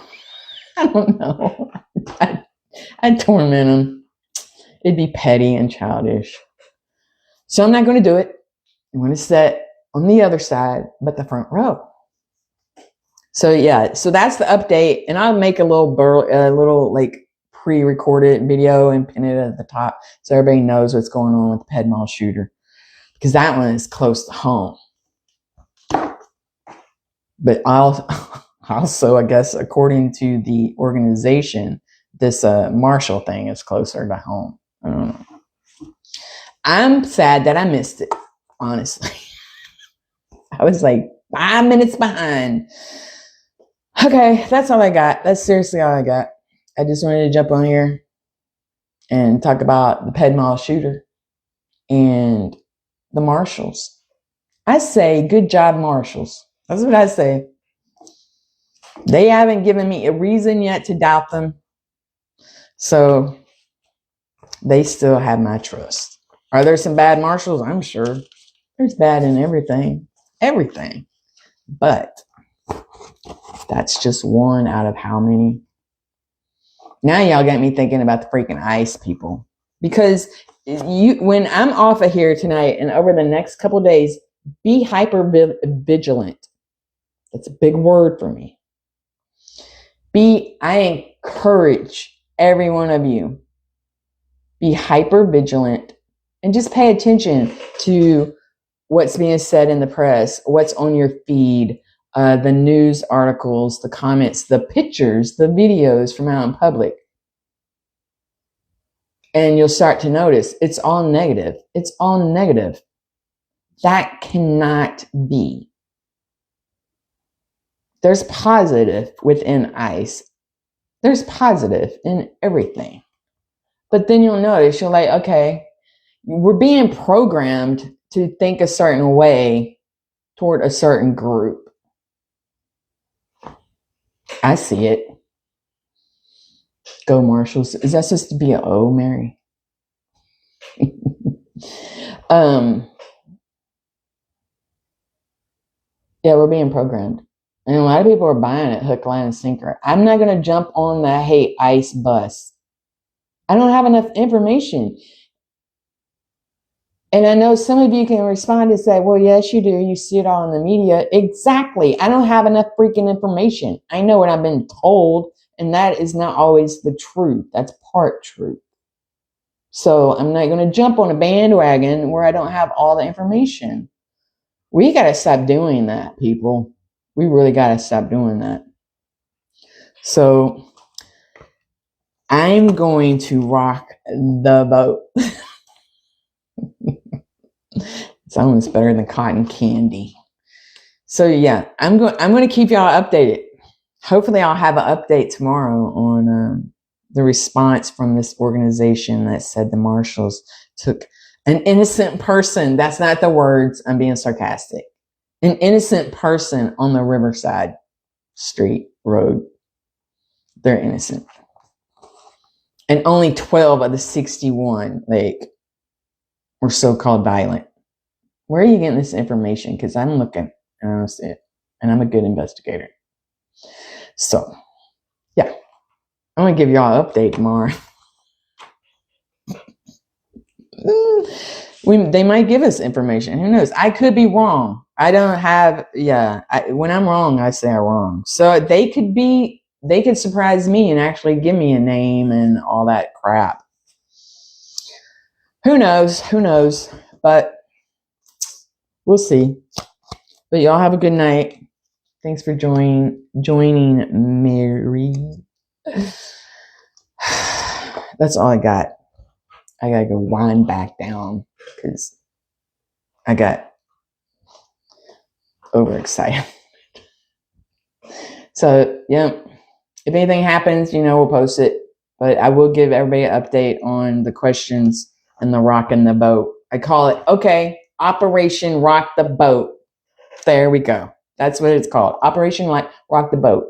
I don't know. I'd torment him. It'd be petty and childish. So I'm not going to do it. I'm going to sit on the other side, but the front row. So yeah, so that's the update. And I'll make a little like pre-recorded video and pin it at the top so everybody knows what's going on with the Ped Mall shooter. Because that one is close to home. But also, I guess, according to the organization, this Marshall thing is closer to home. I don't know. I'm sad that I missed it, honestly. I was like 5 minutes behind. Okay, that's all I got. That's seriously all I got. I just wanted to jump on here and talk about the Ped Mall shooter and the Marshals. I say, good job, Marshals. That's what I say. They haven't given me a reason yet to doubt them. So they still have my trust. Are there some bad Marshals? I'm sure. There's bad in everything. Everything. But that's just one out of how many? Now y'all got me thinking about the freaking ice people. Because when I'm off of here tonight and over the next couple of days, be hyper vigilant. That's a big word for me. I encourage every one of you, be hyper vigilant and just pay attention to what's being said in the press, what's on your feed, the news articles, the comments, the pictures, the videos from out in public. And you'll start to notice it's all negative. It's all negative. That cannot be. There's positive within ICE. There's positive in everything. But then you'll notice, you're like, okay, we're being programmed to think a certain way toward a certain group. I see it. Go Marshals. Is that supposed to be an O, Mary? Yeah, we're being programmed. And a lot of people are buying it hook, line, and sinker. I'm not going to jump on the hate ICE bus. I don't have enough information. And I know some of you can respond and say, well, yes, you do. You see it all in the media. Exactly. I don't have enough freaking information. I know what I've been told, and that is not always the truth. That's part truth. So I'm not going to jump on a bandwagon where I don't have all the information. We got to stop doing that, people. We really got to stop doing that. So I'm going to rock the boat. It's almost better than cotton candy. So yeah, I'm going to keep y'all updated. Hopefully I'll have an update tomorrow on the response from this organization that said the Marshals took an innocent person. That's not the words. I'm being sarcastic. An innocent person on the Riverside Street Road. They're innocent. And only 12 of the 61 were so-called violent. Where are you getting this information? Because I'm looking and I don't see it. And I'm a good investigator. So, yeah. I'm going to give y'all an update tomorrow. They might give us information. Who knows? I could be wrong. I don't have, when I'm wrong, I say I'm wrong. So they could surprise me and actually give me a name and all that crap. Who knows? Who knows? But we'll see. But y'all have a good night. Thanks for joining Mary. That's all I got. I gotta go wind back down because I got overexcited. So, yeah, if anything happens, we'll post it. But I will give everybody an update on the questions and the rocking the boat. I call it, Operation Rock the Boat. There we go. That's what it's called. Operation Rock the Boat.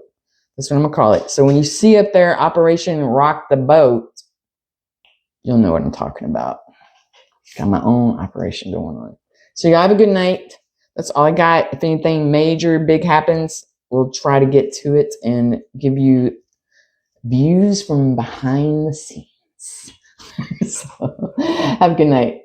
That's what I'm going to call it. So when you see up there, Operation Rock the Boat, you'll know what I'm talking about. Got my own operation going on. So you have a good night. That's all I got. If anything major, big happens, we'll try to get to it and give you views from behind the scenes. So, have a good night.